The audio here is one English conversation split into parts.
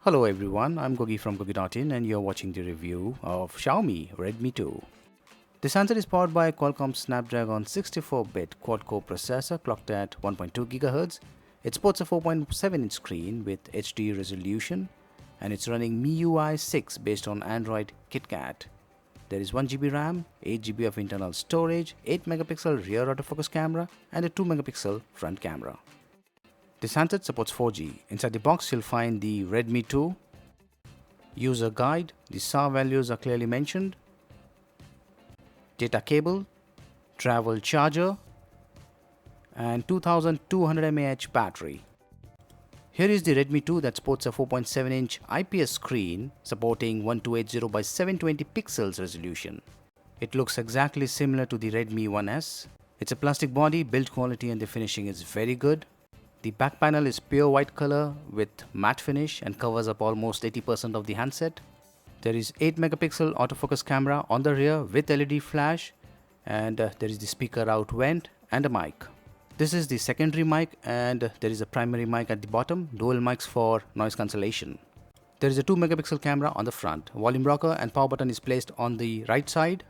Hello everyone, I'm Gogi from Gogi.in and you're watching the review of Xiaomi Redmi 2. This handset is powered by Qualcomm Snapdragon 64-bit quad-core processor clocked at 1.2 GHz. It sports a 4.7-inch screen with HD resolution and it's running MIUI 6 based on Android KitKat. There is 1GB RAM, 8GB of internal storage, 8MP rear autofocus camera and a 2MP front camera. This handset supports 4G. Inside the box you'll find the Redmi 2 user guide, the SAR values are clearly mentioned, data cable, travel charger and 2200 mAh battery. Here is the Redmi 2 that sports a 4.7-inch IPS screen supporting 1280 by 720 pixels resolution. It looks exactly similar to the Redmi 1S. It's a plastic body, build quality and the finishing is very good. The back panel is pure white color with matte finish and covers up almost 80% of the handset. There is 8MP autofocus camera on the rear with LED flash and there is the speaker out vent and a mic. This is the secondary mic and there is a primary mic at the bottom, dual mics for noise cancellation. There is a 2MP camera on the front. Volume rocker and power button is placed on the right side.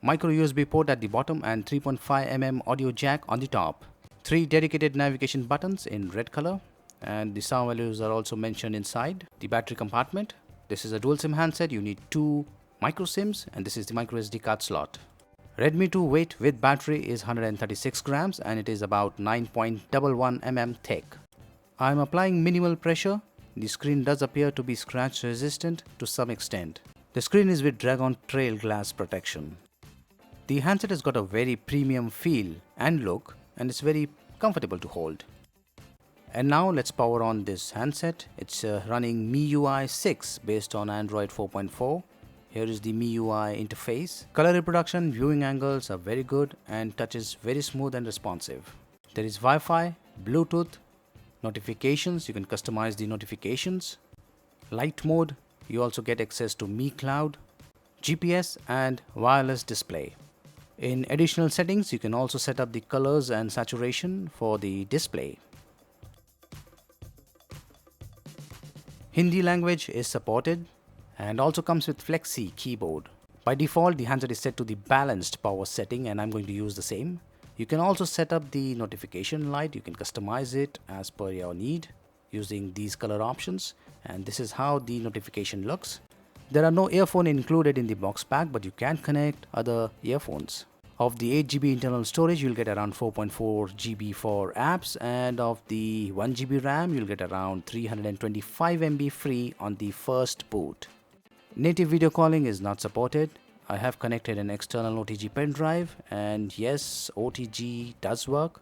Micro USB port at the bottom and 3.5mm audio jack on the top. 3 dedicated navigation buttons in red color and the SAR values are also mentioned inside. The battery compartment. This is a dual SIM handset. You need 2 micro SIMs and this is the micro SD card slot. Redmi 2 weight with battery is 136 grams and it is about 9.11 mm thick. I am applying minimal pressure. The screen does appear to be scratch resistant to some extent. The screen is with Dragon Trail glass protection. The handset has got a very premium feel and look and it's very comfortable to hold. And now let's power on this handset. It's running MIUI 6 based on Android 4.4. Here is the MIUI interface. Color reproduction, viewing angles are very good and touch is very smooth and responsive. There is Wi-Fi, Bluetooth, notifications, you can customize the notifications. Light mode, you also get access to Mi Cloud, GPS and wireless display. In additional settings, you can also set up the colors and saturation for the display. Hindi language is supported and also comes with Flexi keyboard. By default, the handset is set to the balanced power setting and I'm going to use the same. You can also set up the notification light. You can customize it as per your need using these color options and this is how the notification looks. There are no earphones included in the box pack, but you can connect other earphones. Of the 8GB internal storage, you'll get around 4.4GB for apps, and of the 1GB RAM, you'll get around 325MB free on the first boot. Native video calling is not supported. I have connected an external OTG pen drive, and yes, OTG does work.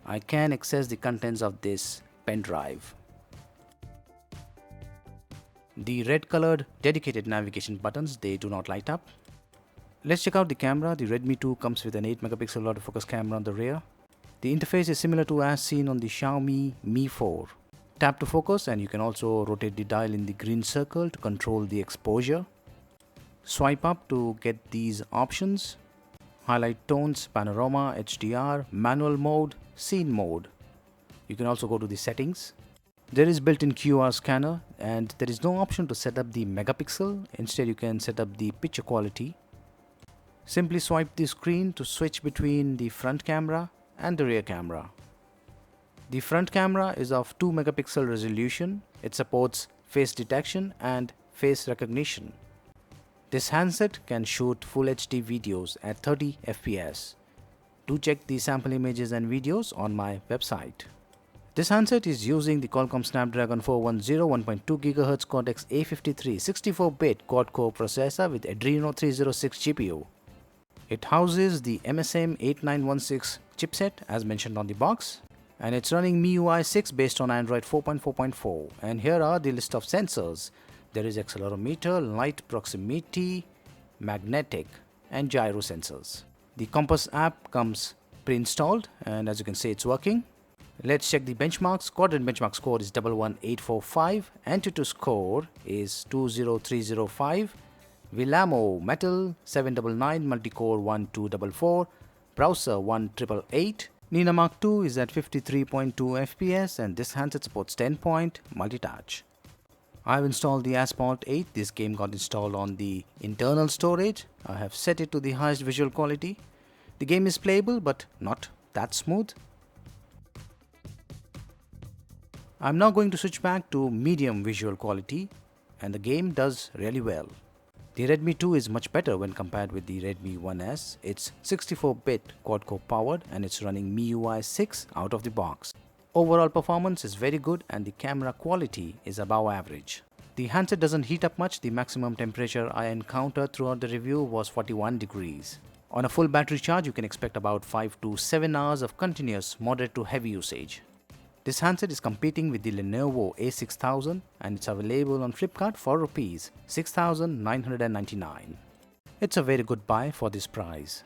I can access the contents of this pen drive. The red colored dedicated navigation buttons, they do not light up. Let's check out the camera. The Redmi 2 comes with an 8MP autofocus camera on the rear. The interface is similar to as seen on the Xiaomi Mi 4. Tap to focus and you can also rotate the dial in the green circle to control the exposure. Swipe up to get these options. Highlight tones, panorama, HDR, manual mode, scene mode. You can also go to the settings. There is built-in QR scanner and there is no option to set up the megapixel. Instead you can set up the picture quality. Simply swipe the screen to switch between the front camera and the rear camera. The front camera is of 2MP resolution. It supports face detection and face recognition. This handset can shoot Full HD videos at 30 FPS. Do check the sample images and videos on my website. This handset is using the Qualcomm Snapdragon 410 1.2 GHz Cortex A53 64-bit quad-core processor with Adreno 306 GPU. It houses the MSM 8916 chipset as mentioned on the box and it's running MIUI 6 based on Android 4.4.4 and here are the list of sensors. There is accelerometer, light proximity, magnetic and gyro sensors. The Compass app comes pre-installed and as you can see it's working. Let's check the benchmarks. Quadrant benchmark score is 11845, Antutu score is 20305, Villamo Metal 799, multi-core 1244, browser 1888. Nina Mark II is at 53.2 FPS and this handset supports 10-point multi-touch. I've installed the Asphalt 8. This game got installed on the internal storage. I have set it to the highest visual quality. The game is playable but not that smooth. I'm now going to switch back to medium visual quality and the game does really well. The Redmi 2 is much better when compared with the Redmi 1S. It's 64-bit quad-core powered and it's running MIUI 6 out of the box. Overall performance is very good and the camera quality is above average. The handset doesn't heat up much. The maximum temperature I encountered throughout the review was 41 degrees. On a full battery charge, you can expect about 5 to 7 hours of continuous moderate to heavy usage. This handset is competing with the Lenovo A6000 and it's available on Flipkart for Rs 6,999. It's a very good buy for this price.